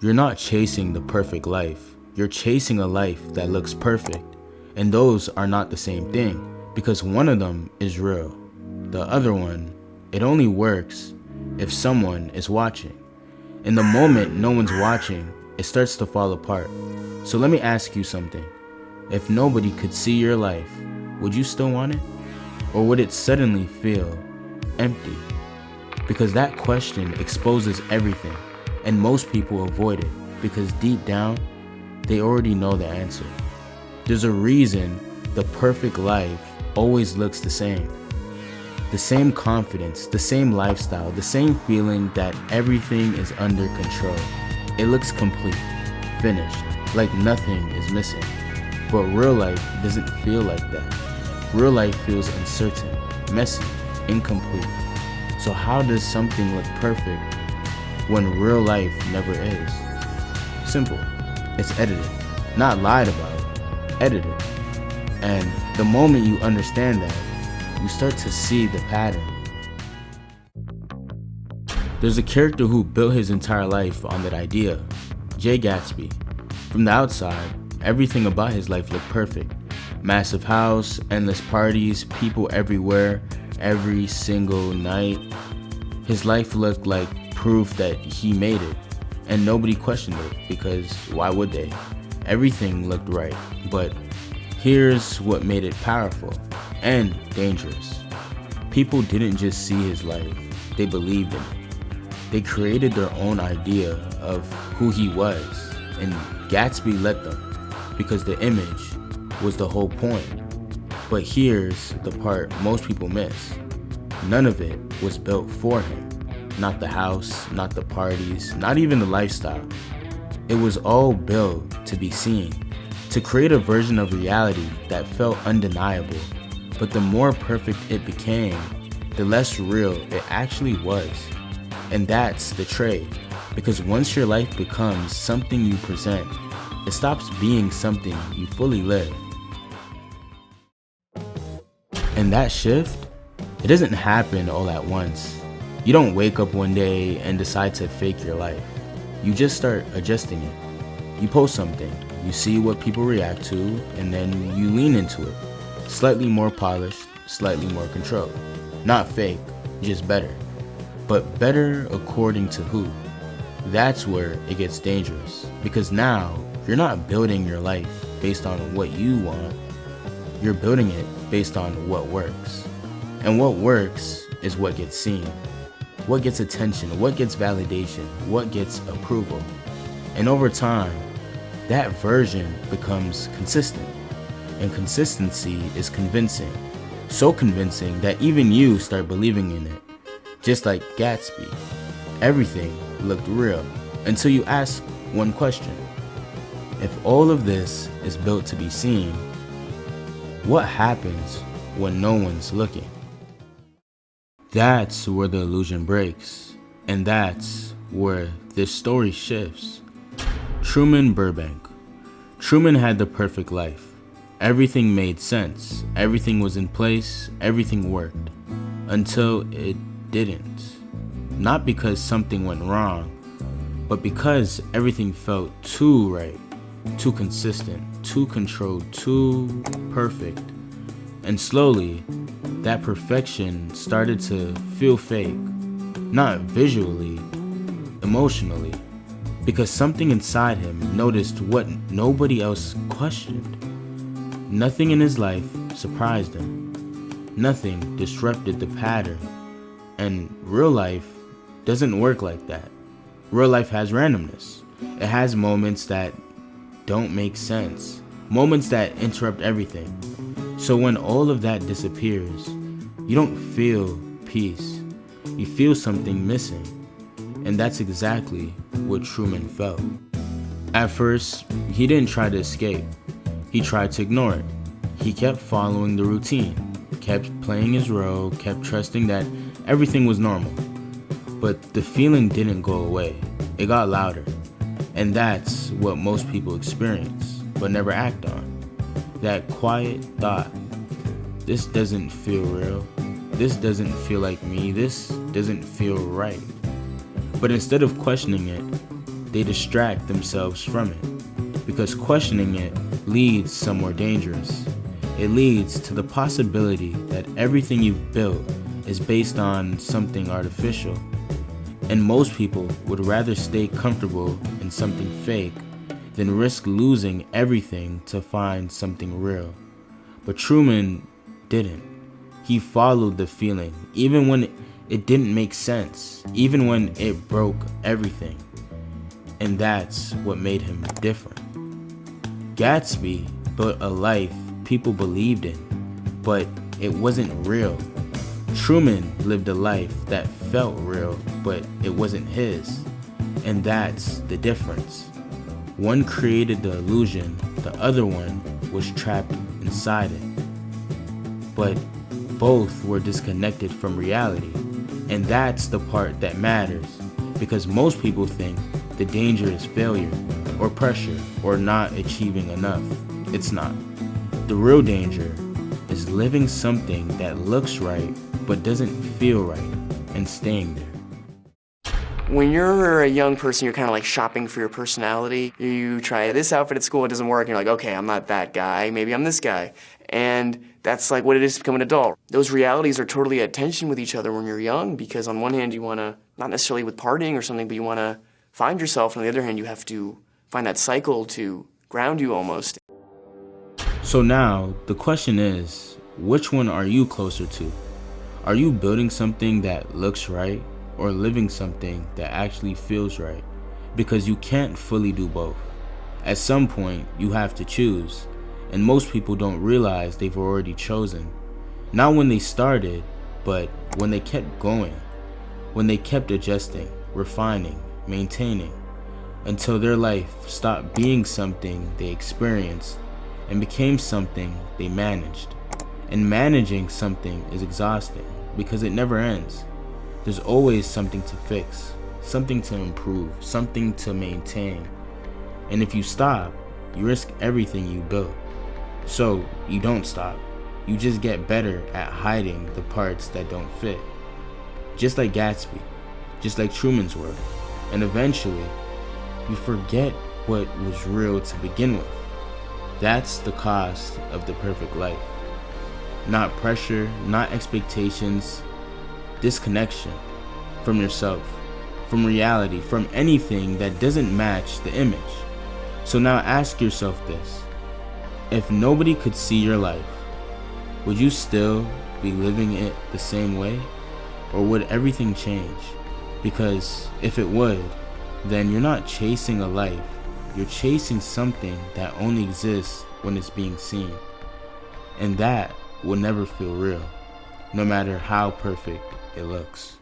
You're not chasing the perfect life. You're chasing a life that looks perfect. And those are not the same thing, because one of them is real. The other one, it only works if someone is watching. In the moment no one's watching, it starts to fall apart. So let me ask you something. If nobody could see your life, would you still want it? Or would it suddenly feel empty? Because that question exposes everything, and most people avoid it because deep down, they already know the answer. There's a reason the perfect life always looks the same. The same confidence, the same lifestyle, the same feeling that everything is under control. It looks complete, finished, like nothing is missing. But real life doesn't feel like that. Real life feels uncertain, messy, incomplete. So how does something look perfect when real life never is? Simple. It's edited. Not lied about, edited. And the moment you understand that, you start to see the pattern. There's a character who built his entire life on that idea, Jay Gatsby. From the outside, everything about his life looked perfect. Massive house, endless parties, people everywhere, every single night. His life looked like proof that he made it, and nobody questioned it, because why would they? Everything looked right, but here's what made it powerful and dangerous. People didn't just see his life, they believed in it. They created their own idea of who he was, and Gatsby let them, because the image was the whole point. But here's the part most people miss. None of it was built for him. Not the house, not the parties, not even the lifestyle. It was all built to be seen, to create a version of reality that felt undeniable. But the more perfect it became, the less real it actually was. And that's the trade, because once your life becomes something you present, it stops being something you fully live. And that shift, it doesn't happen all at once. You don't wake up one day and decide to fake your life. You just start adjusting it. You post something, you see what people react to, and then you lean into it. Slightly more polished, slightly more controlled. Not fake, just better. But better according to who? That's where it gets dangerous, because now you're not building your life based on what you want. You're building it based on what works. And what works is what gets seen, what gets attention, what gets validation, what gets approval. And over time, that version becomes consistent. And consistency is convincing. So convincing that even you start believing in it. Just like Gatsby, everything looked real until you ask one question. If all of this is built to be seen, what happens when no one's looking? That's where the illusion breaks, and that's where this story shifts. Truman Burbank. Truman had the perfect life. Everything made sense, everything was in place, everything worked. Until it didn't. Not because something went wrong, but because everything felt too right, too consistent, too controlled, too perfect. And slowly, that perfection started to feel fake. Not visually, emotionally. Because something inside him noticed what nobody else questioned. Nothing in his life surprised him. Nothing disrupted the pattern. And real life doesn't work like that. Real life has randomness. It has moments that don't make sense. Moments that interrupt everything. So when all of that disappears, you don't feel peace. You feel something missing. And that's exactly what Truman felt. At first, he didn't try to escape. He tried to ignore it. He kept following the routine, kept playing his role, kept trusting that everything was normal. But the feeling didn't go away. It got louder. And that's what most people experience, but never act on. That quiet thought, this doesn't feel real. This doesn't feel like me. This doesn't feel right. But instead of questioning it, they distract themselves from it, because questioning it leads somewhere dangerous. It leads to the possibility that everything you've built is based on something artificial. And most people would rather stay comfortable in something fake than risk losing everything to find something real. But Truman didn't. He followed the feeling, even when it didn't make sense, even when it broke everything. And that's what made him different. Gatsby built a life people believed in, but it wasn't real. Truman lived a life that felt real, but it wasn't his. And that's the difference. One created the illusion, the other one was trapped inside it. But both were disconnected from reality. And that's the part that matters, because most people think the danger is failure, or pressure, or not achieving enough. It's not. The real danger is living something that looks right but doesn't feel right and staying there. When you're a young person, you're kind of like shopping for your personality. You try this outfit at school, it doesn't work, and you're like, okay, I'm not that guy, maybe I'm this guy. And that's like what it is to become an adult. Those realities are totally at tension with each other when you're young, because on one hand you want to, not necessarily with partying or something, but you want to find yourself, and on the other hand you have to find that cycle to ground you almost. So now, the question is, which one are you closer to? Are you building something that looks right, or living something that actually feels right? Because you can't fully do both. At some point, you have to choose, and most people don't realize they've already chosen. Not when they started, but when they kept going, when they kept adjusting, refining, maintaining, until their life stopped being something they experienced and became something they managed. And managing something is exhausting because it never ends. There's always something to fix, something to improve, something to maintain. And if you stop, you risk everything you built. So you don't stop. You just get better at hiding the parts that don't fit. Just like Gatsby, just like Truman's work. And eventually, you forget what was real to begin with. That's the cost of the perfect life. Not pressure, not expectations, disconnection from yourself, from reality, from anything that doesn't match the image. So now ask yourself this: if nobody could see your life, would you still be living it the same way? Or would everything change? Because if it would, then you're not chasing a life, you're chasing something that only exists when it's being seen. And that will never feel real, no matter how perfect it looks.